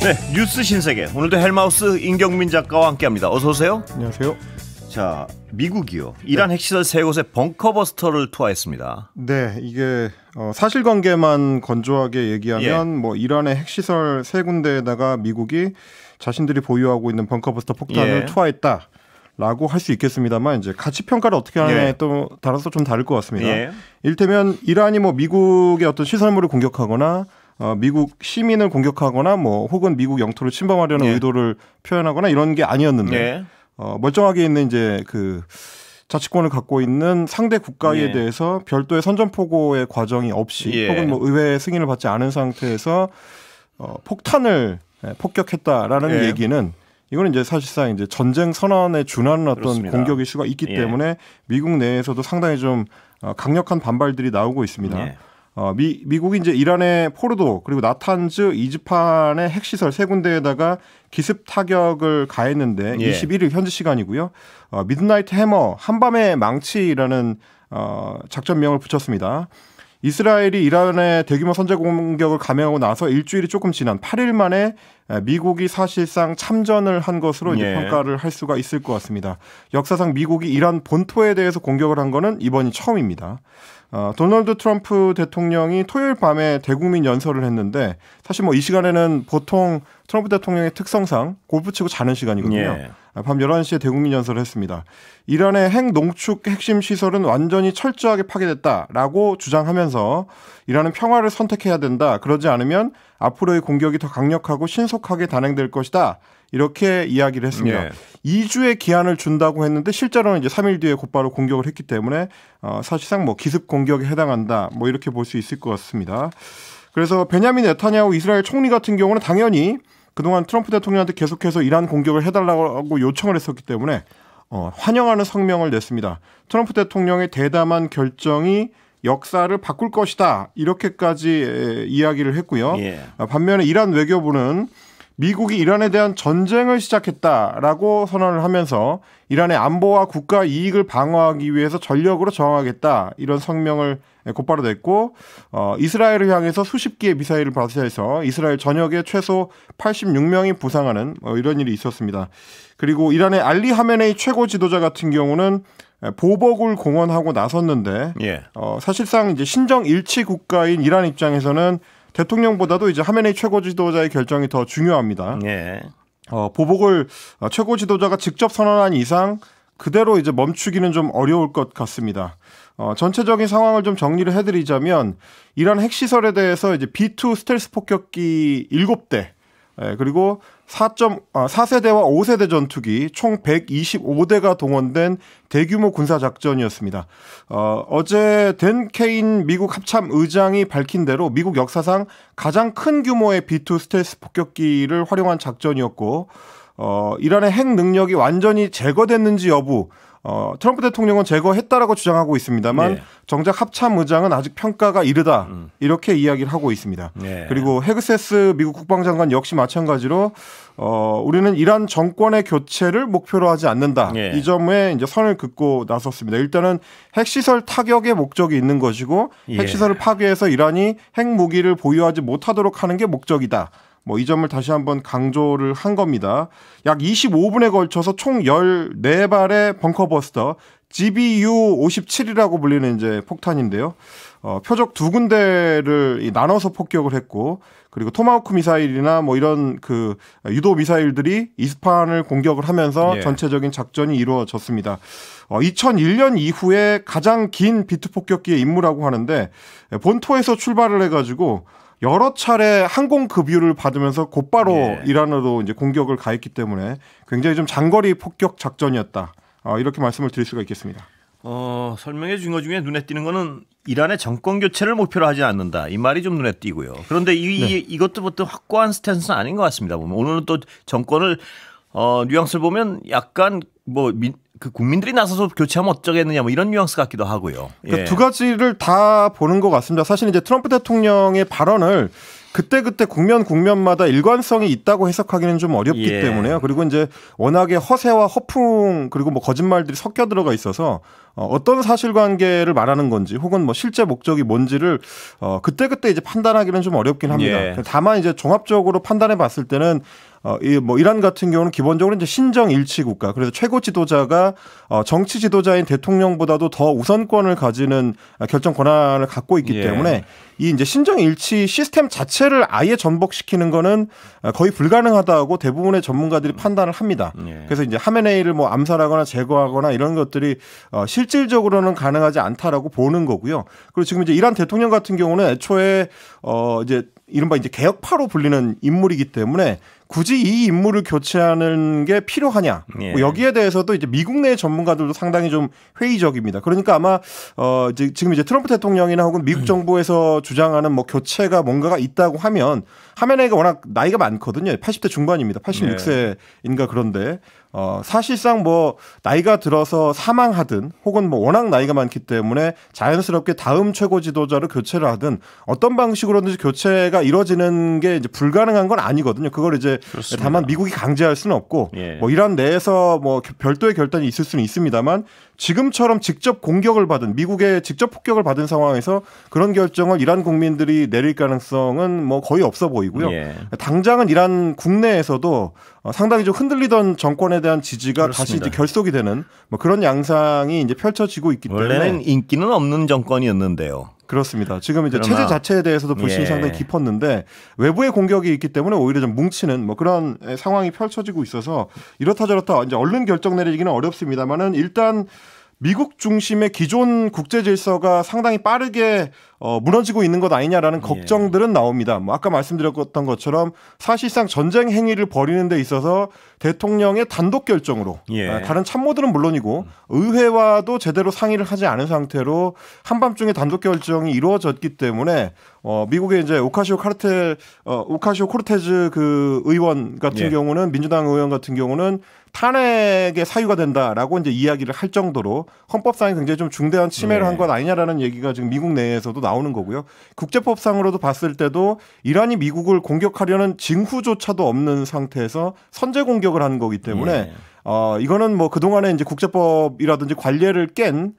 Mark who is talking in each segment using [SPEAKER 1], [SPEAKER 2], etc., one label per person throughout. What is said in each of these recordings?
[SPEAKER 1] 네, 뉴스 신세계. 오늘도 헬마우스 임경민 작가와 함께합니다. 어서 오세요.
[SPEAKER 2] 안녕하세요.
[SPEAKER 1] 자, 미국이요. 이란 핵시설 세 곳에 벙커버스터를 투하했습니다.
[SPEAKER 2] 네, 이게 사실관계만 건조하게 얘기하면 뭐 이란의 핵시설 세 군데에다가 미국이 자신들이 보유하고 있는 벙커버스터 폭탄을 투하했다라고 할 수 있겠습니다만 이제 가치 평가를 어떻게 하느냐에 또 따라서 좀 다를 것 같습니다. 이를테면 이란이 뭐 미국의 어떤 시설물을 공격하거나 미국 시민을 공격하거나 뭐 혹은 미국 영토를 침범하려는 의도를 표현하거나 이런 게 아니었는데 멀쩡하게 있는 이제 그 자치권을 갖고 있는 상대 국가에 대해서 별도의 선전포고의 과정이 없이 혹은 뭐 의회 승인을 받지 않은 상태에서 폭탄을 폭격했다라는 얘기는 이거는 이제 사실상 이제 전쟁 선언에 준하는 어떤
[SPEAKER 1] 그렇습니다.
[SPEAKER 2] 공격 이슈가 있기 때문에 미국 내에서도 상당히 좀 강력한 반발들이 나오고 있습니다. 미국이 이제 이란의 포르도 그리고 나탄즈, 이즈판의 핵시설 세 군데에다가 기습 타격을 가했는데 21일 현지 시간이고요. 미드나이트 해머, 한밤의 망치라는 작전명을 붙였습니다. 이스라엘이 이란의 대규모 선제 공격을 감행하고 나서 일주일이 조금 지난 8일 만에 미국이 사실상 참전을 한 것으로 이제 평가를 할 수가 있을 것 같습니다. 역사상 미국이 이란 본토에 대해서 공격을 한 거는 이번이 처음입니다. 도널드 트럼프 대통령이 토요일 밤에 대국민 연설을 했는데 사실 뭐 이 시간에는 보통 트럼프 대통령의 특성상 골프 치고 자는 시간이거든요. 밤 11시에 대국민 연설을 했습니다. 이란의 핵 농축 핵심 시설은 완전히 철저하게 파괴됐다라고 주장하면서 이란은 평화를 선택해야 된다. 그러지 않으면 앞으로의 공격이 더 강력하고 신속하게 단행될 것이다. 이렇게 이야기를 했습니다. 2주의 기한을 준다고 했는데 실제로는 이제 3일 뒤에 곧바로 공격을 했기 때문에 사실상 뭐 기습 공격에 해당한다. 뭐 이렇게 볼 수 있을 것 같습니다. 그래서 베냐민 네타냐후 이스라엘 총리 같은 경우는 당연히 그동안 트럼프 대통령한테 계속해서 이란 공격을 해달라고 요청을 했었기 때문에 환영하는 성명을 냈습니다. 트럼프 대통령의 대담한 결정이 역사를 바꿀 것이다. 이렇게까지 이야기를 했고요. 반면에 이란 외교부는 미국이 이란에 대한 전쟁을 시작했다라고 선언을 하면서 이란의 안보와 국가 이익을 방어하기 위해서 전력으로 저항하겠다 이런 성명을 곧바로 냈고 이스라엘을 향해서 수십 기의 미사일을 발사해서 이스라엘 전역에 최소 86명이 부상하는 이런 일이 있었습니다. 그리고 이란의 알리 하메네이 최고 지도자 같은 경우는 보복을 공언하고 나섰는데 사실상 이제 신정 일치 국가인 이란 입장에서는 대통령보다도 이제 하메네이 최고 지도자의 결정이 더 중요합니다. 보복을 최고 지도자가 직접 선언한 이상 그대로 이제 멈추기는 좀 어려울 것 같습니다. 전체적인 상황을 좀 정리를 해드리자면 이란 핵시설에 대해서 이제 B2 스텔스 폭격기 7대 그리고 4세대와 5세대 전투기 총 125대가 동원된 대규모 군사작전이었습니다. 어제 댄 케인 미국 합참 의장이 밝힌 대로 미국 역사상 가장 큰 규모의 B2 스텔스 폭격기를 활용한 작전이었고 이란의 핵 능력이 완전히 제거됐는지 여부 트럼프 대통령은 제거했다라고 주장하고 있습니다만 정작 합참 의장은 아직 평가가 이르다 이렇게 이야기를 하고 있습니다. 그리고 헤그세스 미국 국방장관 역시 마찬가지로 우리는 이란 정권의 교체를 목표로 하지 않는다. 이 점에 이제 선을 긋고 나섰습니다. 일단은 핵시설 타격의 목적이 있는 것이고 핵시설을 파괴해서 이란이 핵무기를 보유하지 못하도록 하는 게 목적이다. 뭐 이 점을 다시 한번 강조를 한 겁니다. 약 25분에 걸쳐서 총 14발의 벙커버스터 GBU-57이라고 불리는 이제 폭탄인데요. 표적 두 군데를 나눠서 폭격을 했고 그리고 토마호크 미사일이나 뭐 이런 그 유도 미사일들이 이스파한을 공격을 하면서 전체적인 작전이 이루어졌습니다. 2001년 이후에 가장 긴 B2 폭격기의 임무라고 하는데 본토에서 출발을 해가지고 여러 차례 항공 급유를 받으면서 곧바로 이란으로 이제 공격을 가했기 때문에 굉장히 좀 장거리 폭격 작전이었다. 이렇게 말씀을 드릴 수가 있겠습니다.
[SPEAKER 1] 설명해 준 것 중에 눈에 띄는 거는 이란의 정권 교체를 목표로 하지 않는다. 이 말이 좀 눈에 띄고요. 그런데 이것도 보통 확고한 스탠스는 아닌 것 같습니다. 보면 오늘은 또 정권을 뉘앙스를 보면 약간 그 국민들이 나서서 교체하면 어쩌겠느냐 뭐 이런 뉘앙스 같기도 하고요.
[SPEAKER 2] 그러니까 두 가지를 다 보는 것 같습니다. 사실 이제 트럼프 대통령의 발언을 그때 국면마다 일관성이 있다고 해석하기는 좀 어렵기 때문에요. 그리고 이제 워낙에 허세와 허풍 그리고 뭐 거짓말들이 섞여 들어가 있어서 어떤 사실관계를 말하는 건지 혹은 뭐 실제 목적이 뭔지를 그때그때 이제 판단하기는 좀 어렵긴 합니다.
[SPEAKER 1] 예.
[SPEAKER 2] 다만 이제 종합적으로 판단해 봤을 때는 뭐 이란 같은 경우는 기본적으로 이제 신정 일치 국가, 그래서 최고 지도자가 정치 지도자인 대통령보다도 더 우선권을 가지는 결정 권한을 갖고 있기 때문에 이 이제 신정 일치 시스템 자체를 아예 전복시키는 거는 거의 불가능하다고 대부분의 전문가들이 판단을 합니다. 그래서 이제 하메네이를 뭐 암살하거나 제거하거나 이런 것들이 실질적으로는 가능하지 않다라고 보는 거고요. 그리고 지금 이제 이란 대통령 같은 경우는 애초에 이제 이른바 이제 개혁파로 불리는 인물이기 때문에 굳이 이 인물을 교체하는 게 필요하냐? 뭐 여기에 대해서도 이제 미국 내 전문가들도 상당히 좀 회의적입니다. 그러니까 아마 지금 이제 트럼프 대통령이나 혹은 미국 정부에서 주장하는 뭐 교체가 뭔가가 있다고 하면 하메네이가 워낙 나이가 많거든요. 80대 중반입니다. 86세인가 그런데 사실상 뭐 나이가 들어서 사망하든 혹은 뭐 워낙 나이가 많기 때문에 자연스럽게 다음 최고 지도자로 교체를 하든 어떤 방식으로든지 교체가 이루어지는 게 이제 불가능한 건 아니거든요. 그걸 이제 그렇습니다. 다만 미국이 강제할 수는 없고 뭐 이란 내에서 뭐 별도의 결단이 있을 수는 있습니다만 지금처럼 직접 공격을 받은 미국의 직접 폭격을 받은 상황에서 그런 결정을 이란 국민들이 내릴 가능성은 뭐 거의 없어 보이고요. 당장은 이란 국내에서도 상당히 좀 흔들리던 정권에 대한 지지가 그렇습니다. 다시 이제 결속이 되는 뭐 그런 양상이 이제 펼쳐지고 있기 때문에
[SPEAKER 1] 원래는 인기는 없는 정권이었는데요.
[SPEAKER 2] 그렇습니다. 지금 이제 체제 자체에 대해서도 불신이 상당히 깊었는데 외부의 공격이 있기 때문에 오히려 좀 뭉치는 뭐 그런 상황이 펼쳐지고 있어서 이렇다 저렇다 이제 얼른 결정 내리기는 어렵습니다만은 일단 미국 중심의 기존 국제 질서가 상당히 빠르게 무너지고 있는 것 아니냐라는 걱정들은 나옵니다. 뭐 아까 말씀드렸던 것처럼 사실상 전쟁 행위를 벌이는 데 있어서 대통령의 단독 결정으로 다른 참모들은 물론이고 의회와도 제대로 상의를 하지 않은 상태로 한밤중에 단독 결정이 이루어졌기 때문에 미국의 이제 오카시오 코르테즈 그 의원 같은 경우는 민주당 의원 같은 경우는 탄핵의 사유가 된다라고 이제 이야기를 할 정도로 헌법상에 굉장히 좀 중대한 침해를 한 것 아니냐라는 얘기가 지금 미국 내에서도 나오는 거고요. 국제법상으로도 봤을 때도 이란이 미국을 공격하려는 징후조차도 없는 상태에서 선제 공격을 한 거기 때문에 이거는 뭐 그동안에 이제 국제법이라든지 관례를 깬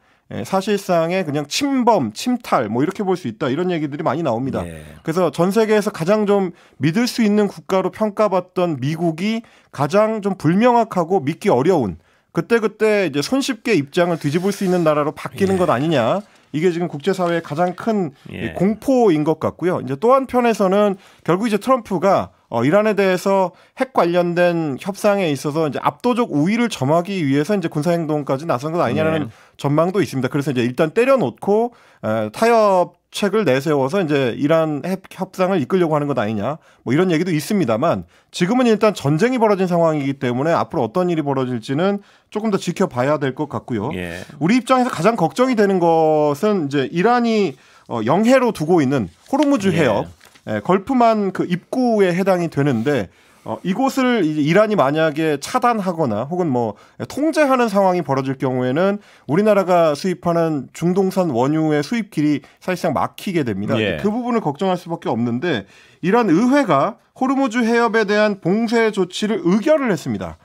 [SPEAKER 2] 사실상의 그냥 침범, 침탈 뭐 이렇게 볼 수 있다 이런 얘기들이 많이 나옵니다. 그래서 전 세계에서 가장 좀 믿을 수 있는 국가로 평가받던 미국이 가장 좀 불명확하고 믿기 어려운 그때 이제 손쉽게 입장을 뒤집을 수 있는 나라로 바뀌는 것 아니냐. 이게 지금 국제사회의 가장 큰 공포인 것 같고요. 이제 또 한편에서는 결국 이제 트럼프가 이란에 대해서 핵 관련된 협상에 있어서 이제 압도적 우위를 점하기 위해서 이제 군사행동까지 나선 것 아니냐는 전망도 있습니다. 그래서 이제 일단 때려놓고 타협책을 내세워서 이제 이란 핵 협상을 이끌려고 하는 것 아니냐 뭐 이런 얘기도 있습니다만 지금은 일단 전쟁이 벌어진 상황이기 때문에 앞으로 어떤 일이 벌어질지는 조금 더 지켜봐야 될 것 같고요. 우리 입장에서 가장 걱정이 되는 것은 이제 이란이 영해로 두고 있는 호르무즈 해협 걸프만 그 입구에 해당이 되는데 이곳을 이제 이란이 만약에 차단하거나 혹은 뭐 통제하는 상황이 벌어질 경우에는 우리나라가 수입하는 중동산 원유의 수입길이 사실상 막히게 됩니다. 그 부분을 걱정할 수밖에 없는데 이란 의회가 호르무즈 해협에 대한 봉쇄 조치를 의결을 했습니다.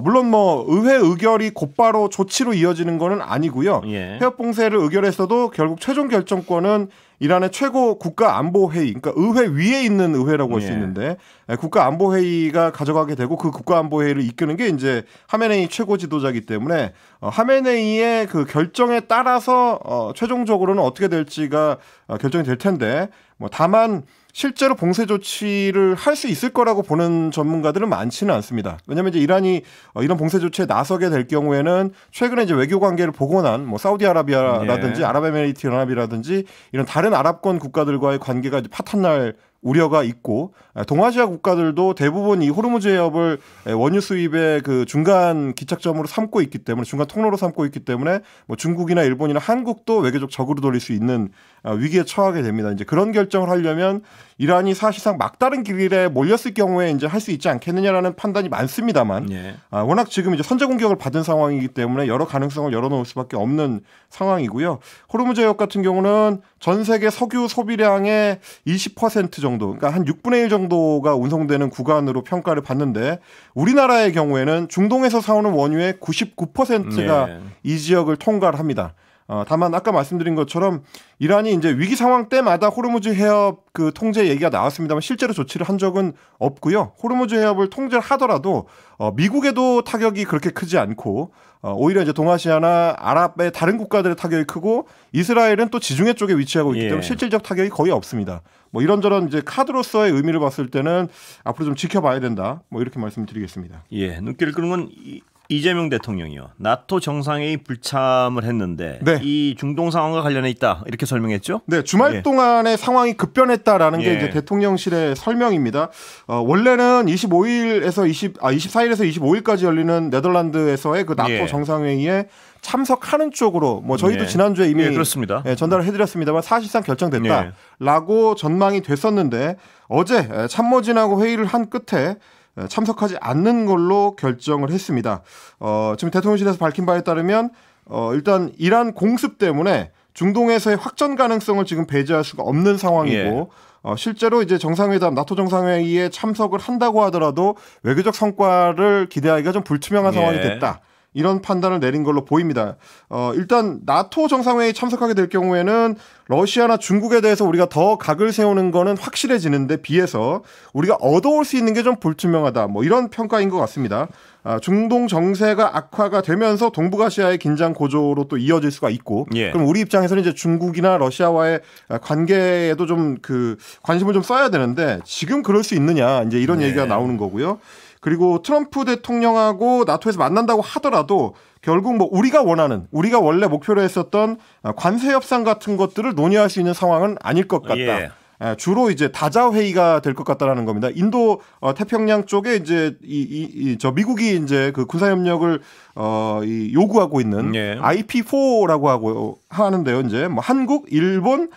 [SPEAKER 2] 물론 뭐 의회 의결이 곧바로 조치로 이어지는 거는 아니고요. 해협 봉쇄를 의결했어도 결국 최종 결정권은 이란의 최고 국가안보회의, 그러니까 의회 위에 있는 의회라고 할 수 있는데 국가안보회의가 가져가게 되고 그 국가안보회의를 이끄는 게 이제 하메네이 최고 지도자이기 때문에 하메네이의 그 결정에 따라서 최종적으로는 어떻게 될지가 결정이 될 텐데 뭐 다만 실제로 봉쇄 조치를 할 수 있을 거라고 보는 전문가들은 많지는 않습니다. 왜냐하면 이제 이란이 이런 봉쇄 조치에 나서게 될 경우에는 최근에 이제 외교 관계를 복원한 뭐 사우디아라비아라든지 아랍에미리트 연합이라든지 이런 다른 아랍권 국가들과의 관계가 이제 파탄날 우려가 있고 동아시아 국가들도 대부분 이 호르무즈 해협을 원유 수입의 그 중간 기착점으로 삼고 있기 때문에 중간 통로로 삼고 있기 때문에 뭐 중국이나 일본이나 한국도 외교적 적으로 돌릴 수 있는 위기에 처하게 됩니다. 이제 그런 결정을 하려면 이란이 사실상 막다른 길에 몰렸을 경우에 이제 할 수 있지 않겠느냐라는 판단이 많습니다만 워낙 지금 이제 선제 공격을 받은 상황이기 때문에 여러 가능성을 열어놓을 수밖에 없는 상황이고요. 호르무즈 해협 같은 경우는 전 세계 석유 소비량의 20% 정도 정도, 그러니까 한 6분의 1 정도가 운송되는 구간으로 평가를 받는데 우리나라의 경우에는 중동에서 사오는 원유의 99%가
[SPEAKER 1] 네.
[SPEAKER 2] 이 지역을 통과를 합니다. 다만 아까 말씀드린 것처럼 이란이 이제 위기 상황 때마다 호르무즈 해협 그 통제 얘기가 나왔습니다만 실제로 조치를 한 적은 없고요. 호르무즈 해협을 통제를 하더라도 미국에도 타격이 그렇게 크지 않고 오히려 이제 동아시아나 아랍의 다른 국가들의 타격이 크고 이스라엘은 또 지중해 쪽에 위치하고 있기 때문에 실질적 타격이 거의 없습니다. 뭐 이런저런 이제 카드로서의 의미를 봤을 때는 앞으로 좀 지켜봐야 된다. 뭐 이렇게 말씀드리겠습니다.
[SPEAKER 1] 예, 눈길을 끄는 건 이재명 대통령이요. 나토 정상회의 불참을 했는데
[SPEAKER 2] 네.
[SPEAKER 1] 이 중동 상황과 관련해 있다 이렇게 설명했죠?
[SPEAKER 2] 네, 주말 동안에 상황이 급변했다라는 게 이제 대통령실의 설명입니다. 원래는 24일에서 25일까지 열리는 네덜란드에서의 그 나토 정상회의에 참석하는 쪽으로 뭐 저희도 지난주에 이미
[SPEAKER 1] 그렇습니다.
[SPEAKER 2] 전달을 해드렸습니다만 사실상 결정됐다라고 전망이 됐었는데 어제 참모진하고 회의를 한 끝에 참석하지 않는 걸로 결정을 했습니다. 지금 대통령실에서 밝힌 바에 따르면 일단 이란 공습 때문에 중동에서의 확전 가능성을 지금 배제할 수가 없는 상황이고 실제로 이제 정상회담 나토 정상회의에 참석을 한다고 하더라도 외교적 성과를 기대하기가 좀 불투명한 상황이 됐다. 이런 판단을 내린 걸로 보입니다. 일단 나토 정상회의에 참석하게 될 경우에는 러시아나 중국에 대해서 우리가 더 각을 세우는 거는 확실해지는데 비해서 우리가 얻어올 수 있는 게 좀 불투명하다. 뭐 이런 평가인 것 같습니다. 중동 정세가 악화가 되면서 동북아시아의 긴장 고조로 또 이어질 수가 있고 그럼 우리 입장에서는 이제 중국이나 러시아와의 관계에도 좀 그 관심을 좀 써야 되는데 지금 그럴 수 있느냐 이제 이런 얘기가 나오는 거고요. 그리고 트럼프 대통령하고 나토에서 만난다고 하더라도 결국 뭐 우리가 원래 목표로 했었던 관세 협상 같은 것들을 논의할 수 있는 상황은 아닐 것 같다. 주로 이제 다자 회의가 될 것 같다라는 겁니다. 인도 태평양 쪽에 이제 저 미국이 이제 그 군사 협력을 요구하고 있는 IP4라고 하는데요. 이제 뭐 한국, 일본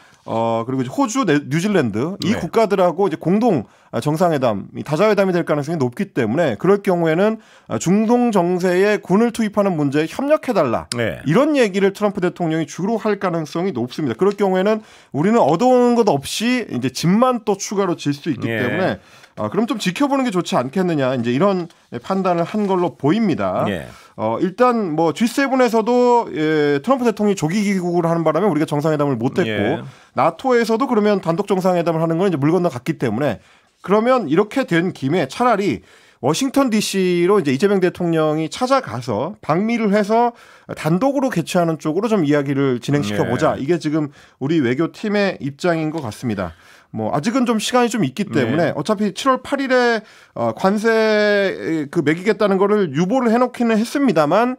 [SPEAKER 2] 그리고 이제 호주, 뉴질랜드 이 국가들하고 이제 공동 정상회담, 다자회담이 될 가능성이 높기 때문에 그럴 경우에는 중동 정세에 군을 투입하는 문제에 협력해달라. 이런 얘기를 트럼프 대통령이 주로 할 가능성이 높습니다. 그럴 경우에는 우리는 얻어오는 것 없이 이제 짐만 또 추가로 질 수 있기 때문에 그럼 좀 지켜보는 게 좋지 않겠느냐. 이제 이런 판단을 한 걸로 보입니다. 일단 뭐 G7에서도 트럼프 대통령이 조기 귀국을 하는 바람에 우리가 정상회담을 못했고 나토에서도 그러면 단독 정상회담을 하는 건 이제 물 건너 갔기 때문에 그러면 이렇게 된 김에 차라리 워싱턴 DC로 이제 이재명 대통령이 찾아가서 방미를 해서 단독으로 개최하는 쪽으로 좀 이야기를 진행시켜 보자. 이게 지금 우리 외교팀의 입장인 것 같습니다. 뭐 아직은 좀 시간이 좀 있기 때문에 어차피 7월 8일에 관세 그 매기겠다는 거를 유보를 해놓기는 했습니다만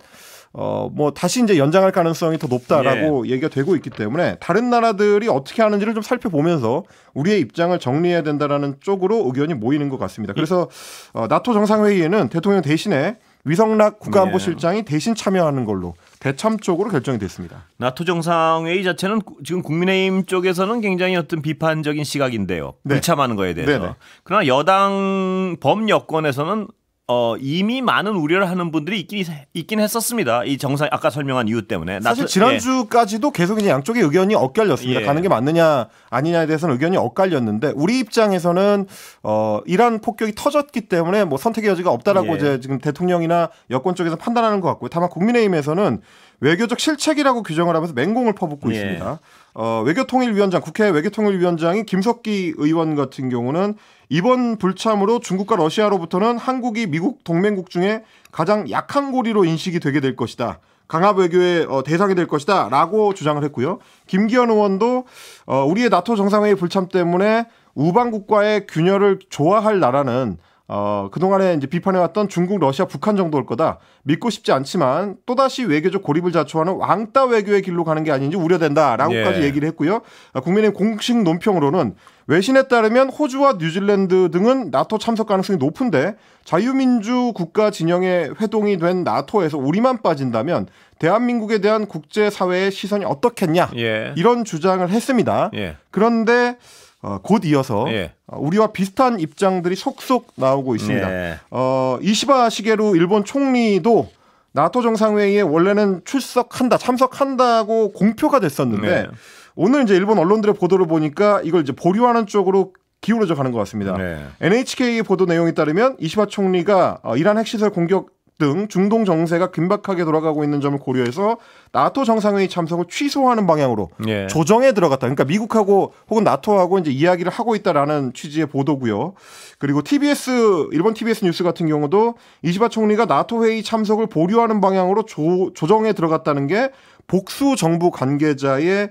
[SPEAKER 2] 뭐 다시 이제 연장할 가능성이 더 높다라고 얘기가 되고 있기 때문에 다른 나라들이 어떻게 하는지를 좀 살펴보면서 우리의 입장을 정리해야 된다라는 쪽으로 의견이 모이는 것 같습니다. 그래서 나토 정상회의에는 대통령 대신에 위성락 국가안보실장이 대신 참여하는 걸로 대참 쪽으로 결정이 됐습니다.
[SPEAKER 1] 나토 정상회의 자체는 지금 국민의힘 쪽에서는 굉장히 어떤 비판적인 시각인데요. 불참하는 거에 대해서. 그러나 여당 범여권에서는 이미 많은 우려를 하는 분들이 있긴 했었습니다. 이 정상 아까 설명한 이유 때문에.
[SPEAKER 2] 사실 지난주까지도 계속 이제 양쪽의 의견이 엇갈렸습니다. 가는 게 맞느냐 아니냐에 대해서는 의견이 엇갈렸는데 우리 입장에서는 이란 폭격이 터졌기 때문에 뭐 선택의 여지가 없다라고 이제 지금 대통령이나 여권 쪽에서 판단하는 것 같고요. 다만 국민의힘에서는 외교적 실책이라고 규정을 하면서 맹공을 퍼붓고 있습니다. 외교통일위원장, 국회 외교통일위원장이 김석기 의원 같은 경우는 이번 불참으로 중국과 러시아로부터는 한국이 미국 동맹국 중에 가장 약한 고리로 인식이 되게 될 것이다. 강압 외교의 대상이 될 것이다 라고 주장을 했고요. 김기현 의원도 우리의 나토 정상회의 불참 때문에 우방국과의 균열을 좋아할 나라는 그동안에 이제 비판해왔던 중국, 러시아, 북한 정도일 거다. 믿고 싶지 않지만 또다시 외교적 고립을 자초하는 왕따 외교의 길로 가는 게 아닌지 우려된다라고까지 얘기를 했고요. 국민의힘 공식 논평으로는 외신에 따르면 호주와 뉴질랜드 등은 나토 참석 가능성이 높은데 자유민주 국가 진영에 회동이 된 나토에서 우리만 빠진다면 대한민국에 대한 국제사회의 시선이 어떻겠냐 이런 주장을 했습니다. 그런데 곧 이어서 우리와 비슷한 입장들이 속속 나오고 있습니다. 이시바 시게루 일본 총리도 나토 정상회의에 원래는 참석한다고 공표가 됐었는데 오늘 이제 일본 언론들의 보도를 보니까 이걸 이제 보류하는 쪽으로 기울어져 가는 것 같습니다.
[SPEAKER 1] 네.
[SPEAKER 2] NHK 보도 내용에 따르면 이시바 총리가 이란 핵시설 공격 등 중동 정세가 긴박하게 돌아가고 있는 점을 고려해서 나토 정상회의 참석을 취소하는 방향으로
[SPEAKER 1] 예.
[SPEAKER 2] 조정에 들어갔다. 그러니까 미국하고 혹은 나토하고 이제 이야기를 하고 있다라는 취지의 보도고요. 그리고 일본 TBS 뉴스 같은 경우도 이시바 총리가 나토 회의 참석을 보류하는 방향으로 조정에 들어갔다는 게 복수 정부 관계자의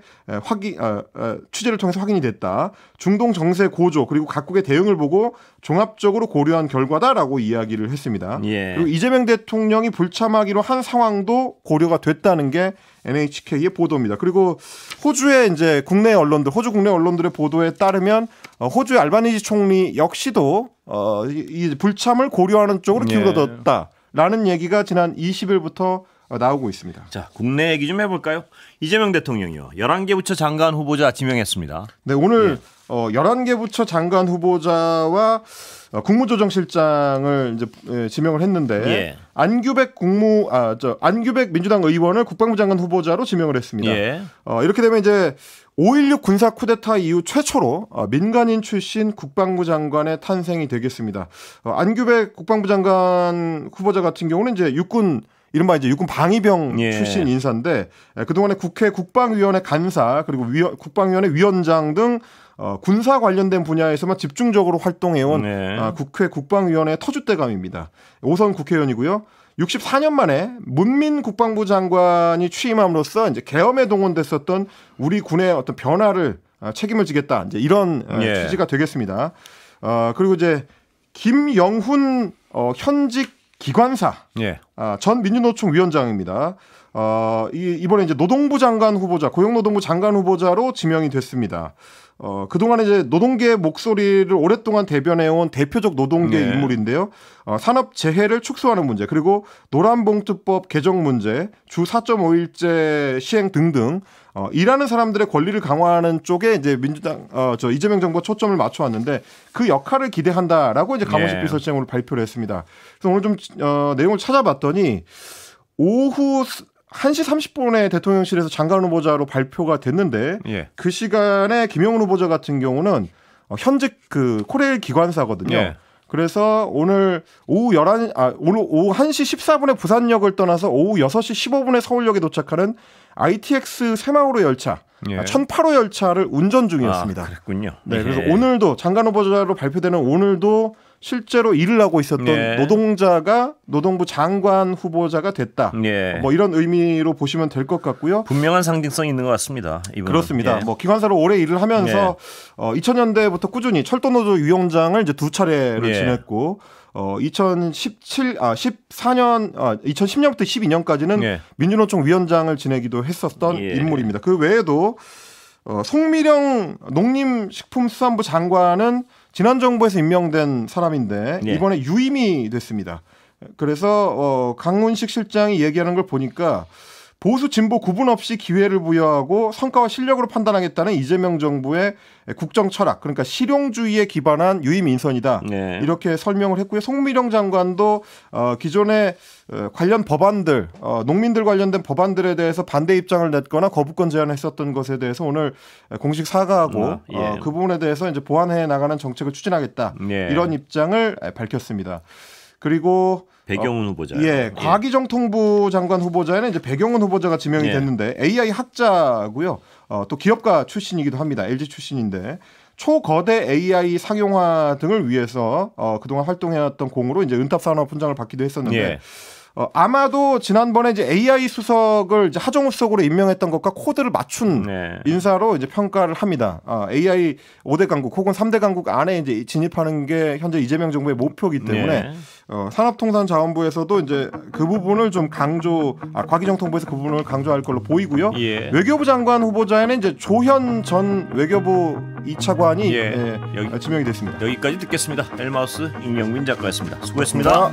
[SPEAKER 2] 취재를 통해서 확인이 됐다. 중동 정세 고조 그리고 각국의 대응을 보고 종합적으로 고려한 결과다라고 이야기를 했습니다.
[SPEAKER 1] 예.
[SPEAKER 2] 그리고 이재명 대통령이 불참하기로 한 상황도 고려가 됐다는 게 NHK의 보도입니다. 그리고 호주의 이제 호주 국내 언론들의 보도에 따르면 호주의 알바니지 총리 역시도 이 불참을 고려하는 쪽으로 기울어졌다라는 얘기가 지난 20일부터 나오고 있습니다.
[SPEAKER 1] 자, 국내 얘기 좀 해볼까요? 이재명 대통령이요. 11개 부처 장관 후보자 지명했습니다.
[SPEAKER 2] 네, 오늘 11개 부처 장관 후보자와 국무조정실장을 이제 지명을 했는데 안규백 민주당 의원을 국방부 장관 후보자로 지명을 했습니다. 이렇게 되면 이제 5.16 군사 쿠데타 이후 최초로 민간인 출신 국방부 장관의 탄생이 되겠습니다. 안규백 국방부 장관 후보자 같은 경우는 이제 이른바 이제 육군 방위병 출신 인사인데 그동안에 국회 국방위원회 간사 그리고 국방위원회 위원장 등 군사 관련된 분야에서만 집중적으로 활동해온 국회 국방위원회 터줏대감입니다. 5선 국회의원이고요. 64년 만에 문민 국방부 장관이 취임함으로써 이제 계엄에 동원됐었던 우리 군의 어떤 변화를 책임을 지겠다. 이제 이런 취지가 되겠습니다. 그리고 이제 김영훈 현직 기관사 전 민주노총 위원장입니다. 이번에 이제 노동부 장관 후보자, 고용노동부 장관 후보자로 지명이 됐습니다. 그동안에 이제 노동계의 목소리를 오랫동안 대변해온 대표적 노동계 인물인데요. 산업 재해를 축소하는 문제, 그리고 노란봉투법 개정 문제, 주 4.5일제 시행 등등 일하는 사람들의 권리를 강화하는 쪽에 이제 이재명 정부가 초점을 맞춰왔는데 그 역할을 기대한다라고 이제 강원식 비서실장으로 발표를 했습니다. 그래서 오늘 좀 내용을 찾아봤더니 오후 1시 30분에 대통령실에서 장관 후보자로 발표가 됐는데 그 시간에 김영훈 후보자 같은 경우는 현직 코레일 기관사거든요. 그래서 오늘 오후 1시 14분에 부산역을 떠나서 오후 6시 15분에 서울역에 도착하는 ITX 새마을호 열차 1008호 열차를 운전 중이었습니다.
[SPEAKER 1] 그랬군요.
[SPEAKER 2] 네, 그래서 오늘도 장관 후보자로 발표되는 오늘도 실제로 일을 하고 있었던 노동부 장관 후보자가 됐다. 뭐 이런 의미로 보시면 될 것 같고요.
[SPEAKER 1] 분명한 상징성이 있는 것 같습니다. 이분은.
[SPEAKER 2] 그렇습니다. 뭐 기관사로 오래 일을 하면서 2000년대부터 꾸준히 철도노조 위원장을 이제 2차례를 지냈고 2010년부터 12년까지는 민주노총 위원장을 지내기도 했었던 인물입니다. 그 외에도 송미령 농림식품수산부 장관은 지난 정부에서 임명된 사람인데 이번에 유임이 됐습니다. 그래서 강훈식 실장이 얘기하는 걸 보니까 보수 진보 구분 없이 기회를 부여하고 성과와 실력으로 판단하겠다는 이재명 정부의 국정 철학, 그러니까 실용주의에 기반한 유임 인선이다. 이렇게 설명을 했고요. 송미령 장관도 기존의 관련 법안들, 농민들 관련된 법안들에 대해서 반대 입장을 냈거나 거부권 제안을 했었던 것에 대해서 오늘 공식 사과하고 그 부분에 대해서 이제 보완해 나가는 정책을 추진하겠다. 이런 입장을 밝혔습니다. 그리고
[SPEAKER 1] 배경훈 후보자.
[SPEAKER 2] 과기정통부 장관 후보자에는 이제 배경훈 후보자가 지명이 됐는데 AI 학자고요. 또 기업가 출신이기도 합니다. LG 출신인데 초거대 AI 상용화 등을 위해서 그동안 활동해왔던 공으로 이제 은탑산업 훈장을 받기도 했었는데 아마도 지난번에 이제 AI 수석을 이제 하정우 수석으로 임명했던 것과 코드를 맞춘 인사로 이제 평가를 합니다. AI 5대 강국 혹은 3대 강국 안에 이제 진입하는 게 현재 이재명 정부의 목표이기 때문에 산업통상자원부에서도 이제 그 부분을 좀 과기정통부에서 그 부분을 강조할 걸로 보이고요. 외교부 장관 후보자에는 이제 조현 전 외교부 2차관이 지명이 됐습니다.
[SPEAKER 1] 여기까지 듣겠습니다. 엘마우스 임영민 작가였습니다. 수고했습니다.